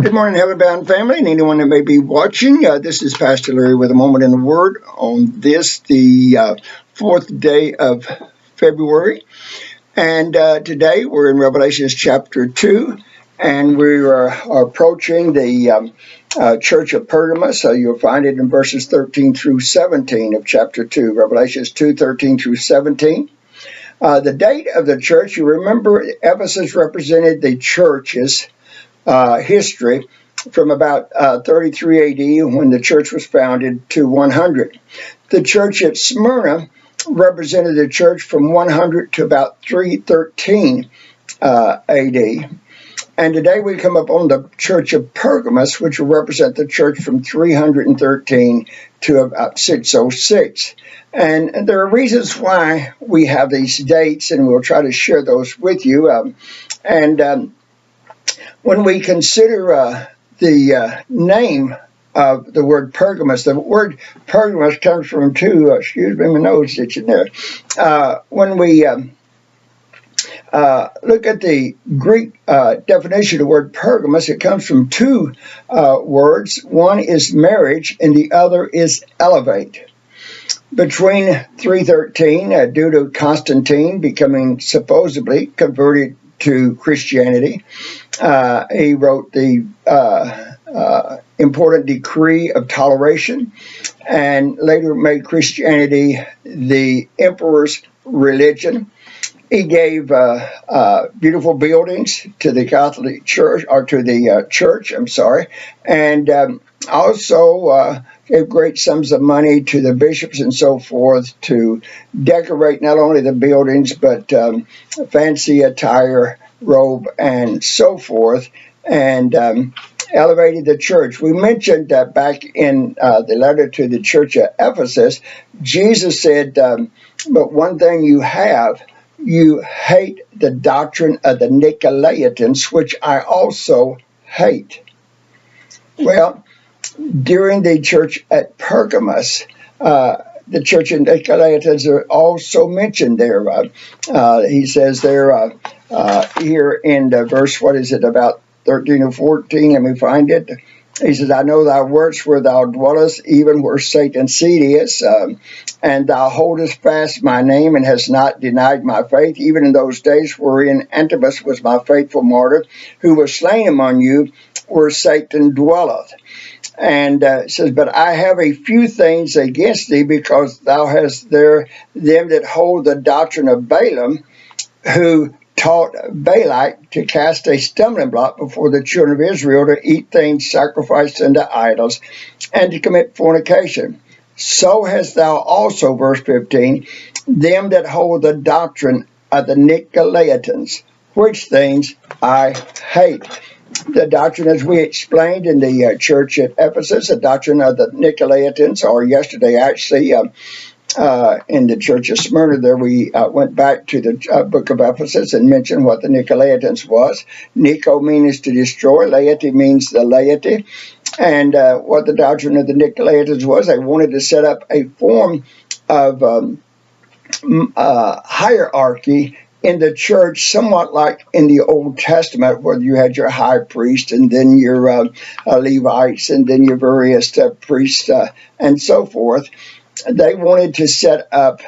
Good morning, Heavenbound family, and anyone that may be watching. This is Pastor Larry with a moment in the Word on the fourth day of February. And today we're in Revelations chapter 2, and we are approaching the church of Pergamos. So you'll find it in verses 13 through 17 of chapter 2, Revelations 2, 13 through 17. The date of the church, you remember Ephesus represented the church's history from about 33 AD when the church was founded to 100. The church at Smyrna represented the church from 100 to about 313 AD. And today we come up on the church of Pergamos, which will represent the church from 313 to about 606. And there are reasons why we have these dates, and we'll try to share those with you. When we consider the name of the word Pergamos, the word Pergamos comes from two, excuse me, my nose itching there. When we look at the Greek definition of the word Pergamos, it comes from two words. One is marriage and the other is elevate. Between 313, due to Constantine becoming supposedly converted to Christianity, he wrote the important decree of toleration and later made Christianity the emperor's religion. He gave beautiful buildings to the Catholic Church, or to the church, and also gave great sums of money to the bishops and so forth to decorate not only the buildings, but fancy attire, robe, and so forth, and elevated the church. We mentioned that back in the letter to the church of Ephesus, Jesus said, but one thing you have, you hate the doctrine of the Nicolaitans, which I also hate. Well, during the church at Pergamos, the church of Nicolaitans are also mentioned there. He says there here in verse, about 13 or 14, let me find it. He says, I know thy works where thou dwellest, even where Satan's seat is, and thou holdest fast my name and hast not denied my faith, even in those days wherein Antipas was my faithful martyr, who was slain among you, where Satan dwelleth. And it says, but I have a few things against thee, because thou hast there them that hold the doctrine of Balaam, who taught Balak to cast a stumbling block before the children of Israel, to eat things sacrificed unto idols, and to commit fornication. So hast thou also, verse 15, them that hold the doctrine of the Nicolaitans, which things I hate. The doctrine, as we explained in the church at Ephesus, the doctrine of the Nicolaitans, or yesterday actually, in the church of Smyrna there, we went back to the book of Ephesus and mentioned what the Nicolaitans was. Nico means to destroy, laity means the laity. And what the doctrine of the Nicolaitans was, they wanted to set up a form of hierarchy in the church, somewhat like in the Old Testament, where you had your high priest and then your Levites and then your various priests and so forth. They wanted to set up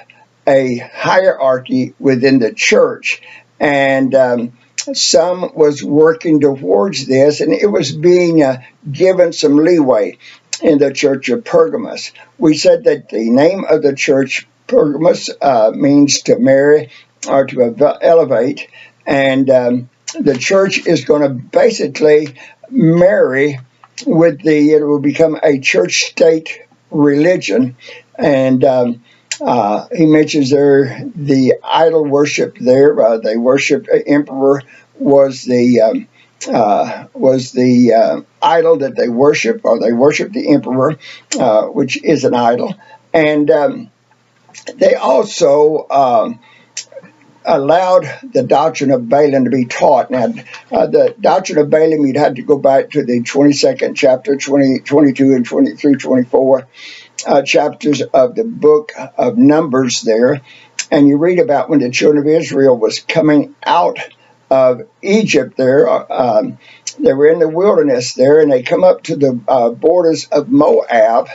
a hierarchy within the church, and some was working towards this, and it was being given some leeway in the church of Pergamos. We said that the name of the church, Pergamos, means to marry or to elevate, and the church is going to basically marry with it will become a church-state religion. And he mentions there the idol worship there. They worshipped emperor was the idol that they worship, or they worship the emperor, which is an idol. And they also allowed the doctrine of Balaam to be taught. Now, the doctrine of Balaam, you'd have to go back to the 22nd chapter, 22 and 23, 24 chapters of the book of Numbers there, and you read about when the children of Israel was coming out of Egypt there. They were in the wilderness there, and they come up to the borders of Moab,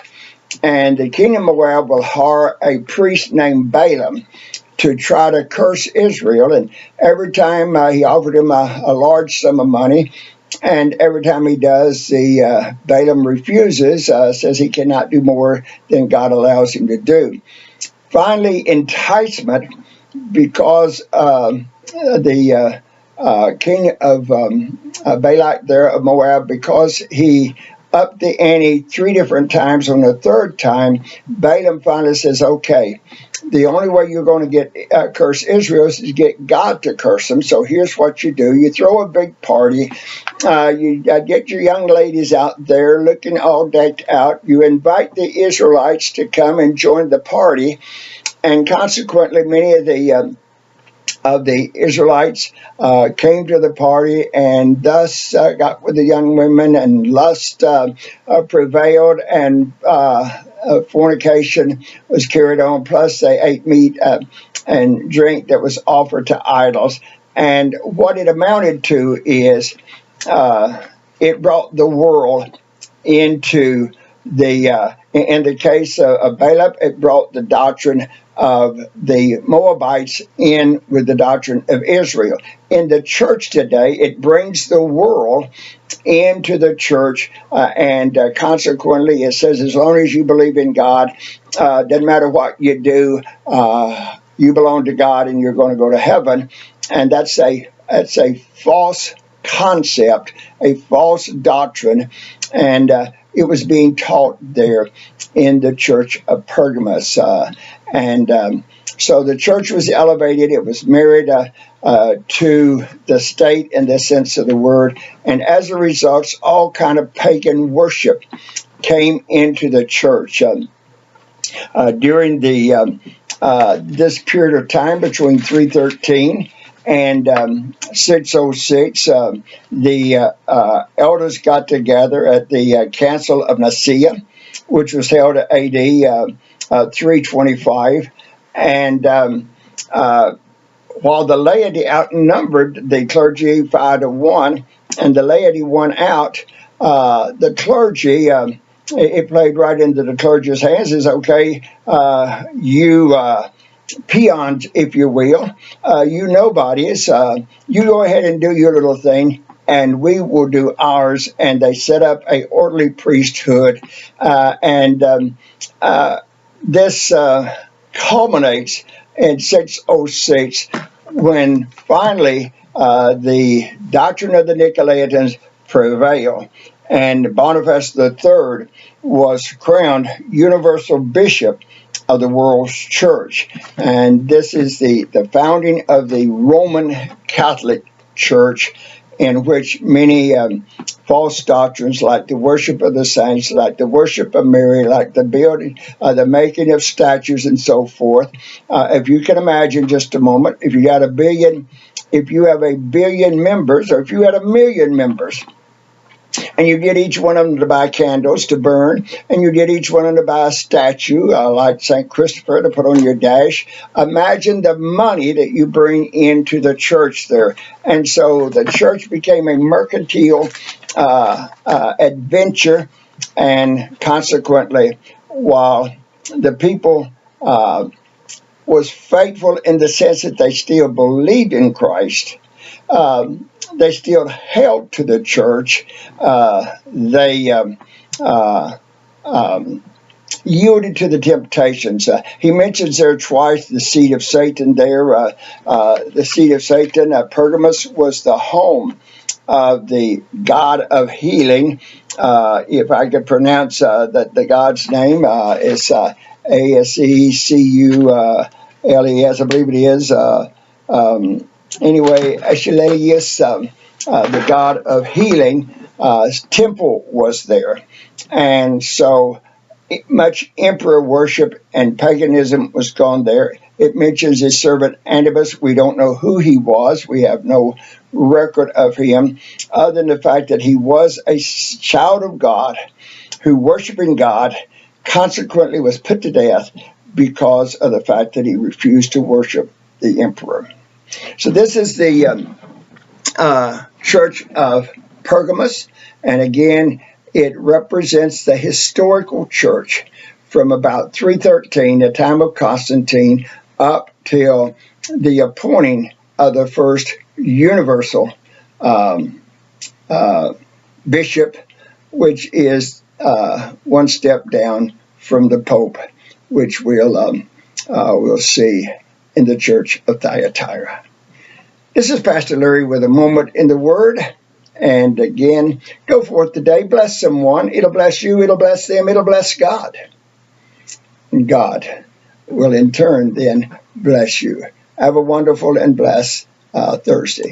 and the king of Moab will hire a priest named Balaam to try to curse Israel. And every time he offered him a large sum of money, and every time he does, the Balaam refuses, says he cannot do more than God allows him to do. Finally, enticement, because the king of Balak there of Moab, because he upped the ante 3 different times. On the 3rd time, Balaam finally says, okay, the only way you're going to get curse Israel is to get God to curse them. So here's what you do. You throw a big party. You get your young ladies out there looking all decked out. You invite the Israelites to come and join the party. And consequently, many of the Israelites came to the party, and thus got with the young women, and lust prevailed, and fornication was carried on. Plus, they ate meat and drink that was offered to idols. And what it amounted to is it brought the world into in the case of Balaam, it brought the doctrine of the Moabites in with the doctrine of Israel. In the church today, it brings the world into the church, and consequently, it says as long as you believe in God, doesn't matter what you do, you belong to God and you're going to go to heaven. And that's a false concept, a false doctrine, and it was being taught there in the church of Pergamos. So the church was elevated. It was married to the state in the sense of the word. And as a result, all kind of pagan worship came into the church. During this period of time between 313 and 606, the elders got together at the Council of Nicaea, which was held at AD 325. And while the laity outnumbered the clergy 5-1, and the laity won out, the clergy, it played right into the clergy's hands, is okay, you peons, if you will, you nobodies, you go ahead and do your little thing, and we will do ours. And they set up a orderly priesthood, and this culminates in 606, when finally the doctrine of the Nicolaitans prevailed, and Boniface III was crowned universal bishop of the world's church. And this is the founding of the Roman Catholic Church, in which many false doctrines, like the worship of the saints, like the worship of Mary, like the building, the making of statues, and so forth. If you can imagine, just a moment, if you have a billion members, or if you had 1 million members, and you get each one of them to buy candles to burn, and you get each one of them to buy a statue like St. Christopher to put on your dash. Imagine the money that you bring into the church there. And so the church became a mercantile adventure, and consequently, while the people was faithful in the sense that they still believed in Christ, they still held to the church. They yielded to the temptations. He mentions there twice the seed of Satan there. The seed of Satan, Pergamos, was the home of the god of healing. If I could pronounce the god's name, is Asecus, I believe it is. Anyway, Achilles, the god of healing, temple was there. And so much emperor worship and paganism was gone there. It mentions his servant Antipas. We don't know who he was. We have no record of him, other than the fact that he was a child of God who, worshiping God, consequently was put to death because of the fact that he refused to worship the emperor. So this is the church of Pergamos. And again, it represents the historical church from about 313, the time of Constantine, up till the appointing of the first universal bishop, which is one step down from the Pope, which we'll see in the church of Thyatira. This is Pastor Larry with a moment in the Word. And again, go forth today, bless someone. It'll bless you, it'll bless them, it'll bless God. And God will in turn then bless you. Have a wonderful and blessed Thursday.